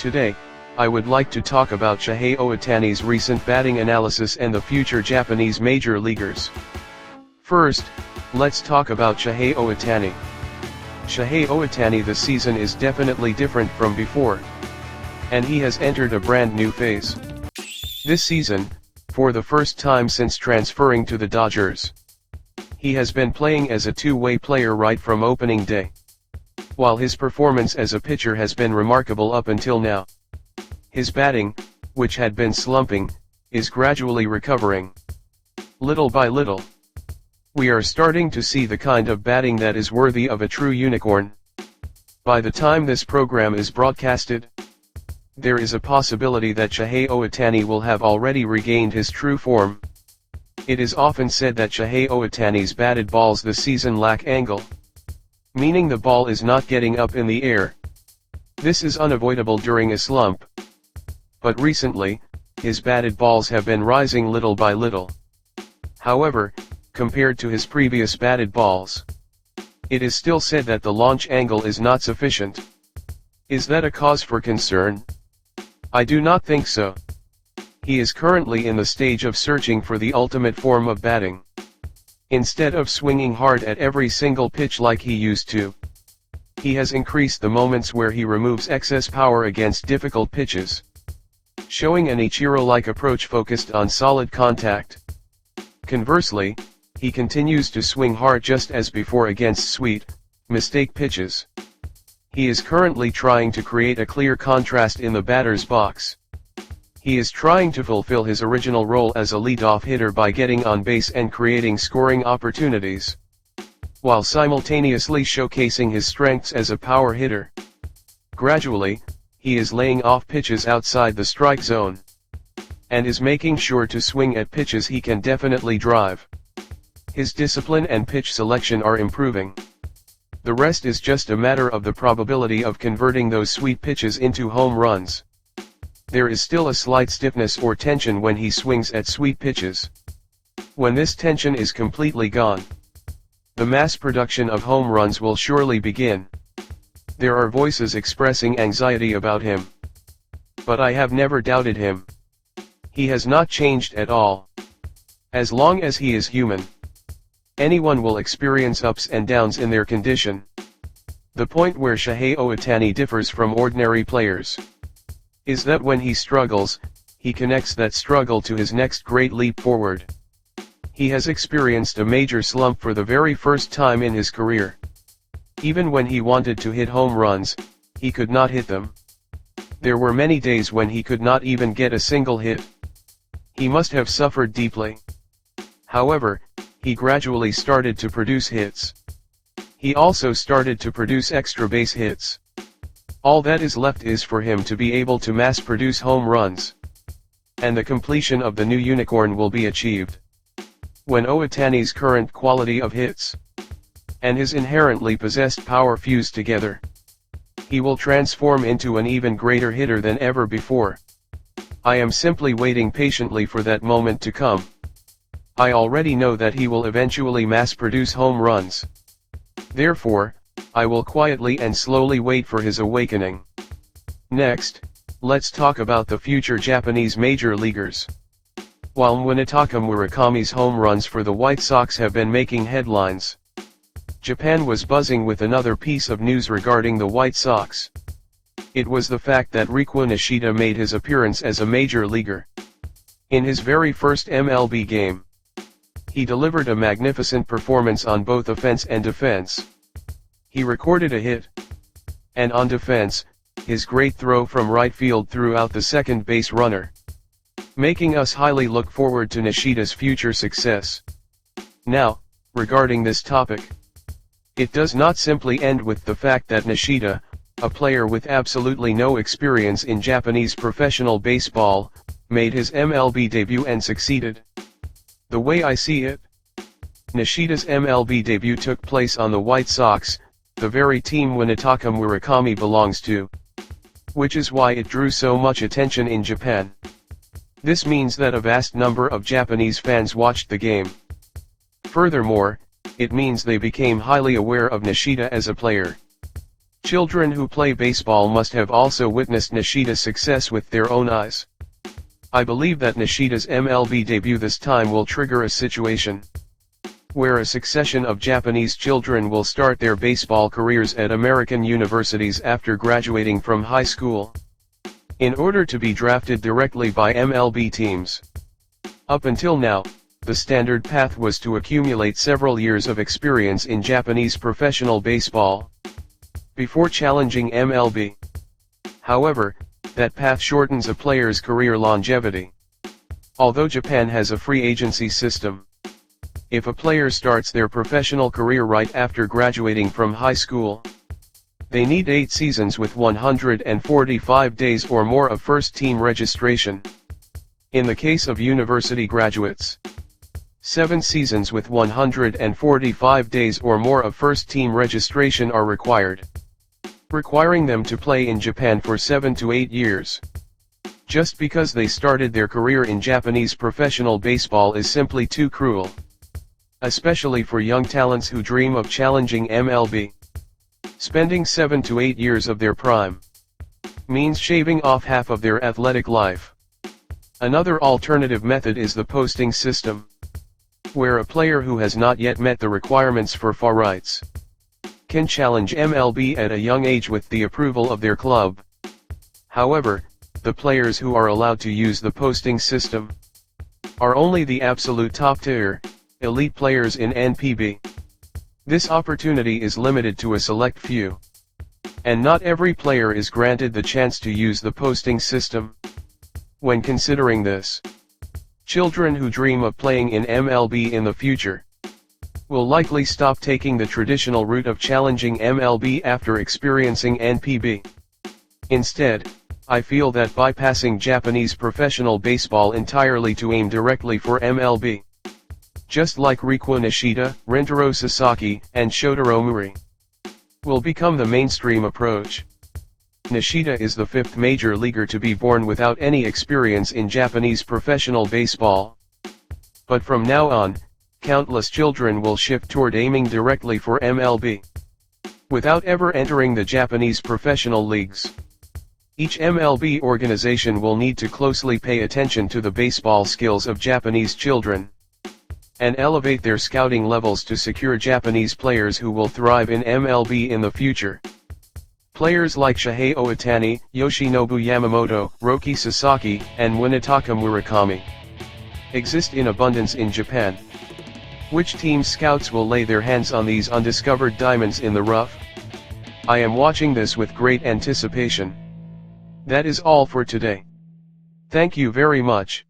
Today, I would like to talk about Shohei Ohtani's recent batting analysis and the future Japanese major leaguers. First, let's talk about Shohei Ohtani. Shohei Ohtani this season is definitely different from before. And he has entered a brand new phase. This season, for the first time since transferring to the Dodgers, he has been playing as a two-way player right from opening day. While his performance as a pitcher has been remarkable up until now, his batting, which had been slumping, is gradually recovering. Little by little, we are starting to see the kind of batting that is worthy of a true unicorn. By the time this program is broadcasted, there is a possibility that Shohei Ohtani will have already regained his true form. It is often said that Shohei Ohtani's batted balls this season lack angle, meaning the ball is not getting up in the air. This is unavoidable during a slump. But recently, his batted balls have been rising little by little. However, compared to his previous batted balls, it is still said that the launch angle is not sufficient. Is that a cause for concern? I do not think so. He is currently in the stage of searching for the ultimate form of batting. Instead of swinging hard at every single pitch like he used to, he has increased the moments where he removes excess power against difficult pitches, showing an Ichiro-like approach focused on solid contact. Conversely, he continues to swing hard just as before against sweet, mistake pitches. He is currently trying to create a clear contrast in the batter's box. He is trying to fulfill his original role as a leadoff hitter by getting on base and creating scoring opportunities, while simultaneously showcasing his strengths as a power hitter. Gradually, he is laying off pitches outside the strike zone, and is making sure to swing at pitches he can definitely drive. His discipline and pitch selection are improving. The rest is just a matter of the probability of converting those sweet pitches into home runs. There is still a slight stiffness or tension when he swings at sweet pitches. When this tension is completely gone, the mass production of home runs will surely begin. There are voices expressing anxiety about him, but I have never doubted him. He has not changed at all. As long as he is human, anyone will experience ups and downs in their condition. The point where Shohei Ohtani differs from ordinary players is that when he struggles, he connects that struggle to his next great leap forward. He has experienced a major slump for the very first time in his career. Even when he wanted to hit home runs, he could not hit them. There were many days when he could not even get a single hit. He must have suffered deeply. However, he gradually started to produce hits. He also started to produce extra base hits. All that is left is for him to be able to mass produce home runs, and the completion of the new unicorn will be achieved. When Ohtani's current quality of hits and his inherently possessed power fuse together, he will transform into an even greater hitter than ever before. I am simply waiting patiently for that moment to come. I already know that he will eventually mass produce home runs. Therefore, I will quietly and slowly wait for his awakening. Next, let's talk about the future Japanese major leaguers. While Murakami's home runs for the White Sox have been making headlines, Japan was buzzing with another piece of news regarding the White Sox. It was the fact that Rikuu Nishida made his appearance as a major leaguer. In his very first MLB game, he delivered a magnificent performance on both offense and defense. He recorded a hit, and on defense, his great throw from right field threw out the second base runner, making us highly look forward to Nishida's future success. Now, regarding this topic, it does not simply end with the fact that Nishida, a player with absolutely no experience in Japanese professional baseball, made his MLB debut and succeeded. The way I see it, Nishida's MLB debut took place on the White Sox, the very team Murakami belongs to, which is why it drew so much attention in Japan. This means that a vast number of Japanese fans watched the game. Furthermore, it means they became highly aware of Nishida as a player. Children who play baseball must have also witnessed Nishida's success with their own eyes. I believe that Nishida's MLB debut this time will trigger a situation where a succession of Japanese children will start their baseball careers at American universities after graduating from high school, in order to be drafted directly by MLB teams. Up until now, the standard path was to accumulate several years of experience in Japanese professional baseball before challenging MLB. However, that path shortens a player's career longevity. Although Japan has a free agency system, if a player starts their professional career right after graduating from high school, they need 8 seasons with 145 days or more of first-team registration. In the case of university graduates, 7 seasons with 145 days or more of first-team registration are required, requiring them to play in Japan for 7 to 8 years. Just because they started their career in Japanese professional baseball is simply too cruel, especially for young talents who dream of challenging MLB. Spending 7 to 8 years of their prime means shaving off half of their athletic life. Another alternative method is the posting system, where a player who has not yet met the requirements for FA rights can challenge MLB at a young age with the approval of their club. However, the players who are allowed to use the posting system are only the absolute top-tier, elite players in NPB. This opportunity is limited to a select few, and not every player is granted the chance to use the posting system. When considering this, children who dream of playing in MLB in the future will likely stop taking the traditional route of challenging MLB after experiencing NPB. Instead, I feel that bypassing Japanese professional baseball entirely to aim directly for MLB, just like Rikuu Nishida, Rintaro Sasaki, and Shotaro Morii, will become the mainstream approach. Nishida is the 5th major leaguer to be born without any experience in Japanese professional baseball. But from now on, countless children will shift toward aiming directly for MLB, without ever entering the Japanese professional leagues. Each MLB organization will need to closely pay attention to the baseball skills of Japanese children, and elevate their scouting levels to secure Japanese players who will thrive in MLB in the future. Players like Shohei Ohtani, Yoshinobu Yamamoto, Rikuu Sasaki, and Winataka Murakami exist in abundance in Japan. Which team scouts will lay their hands on these undiscovered diamonds in the rough? I am watching this with great anticipation. That is all for today. Thank you very much.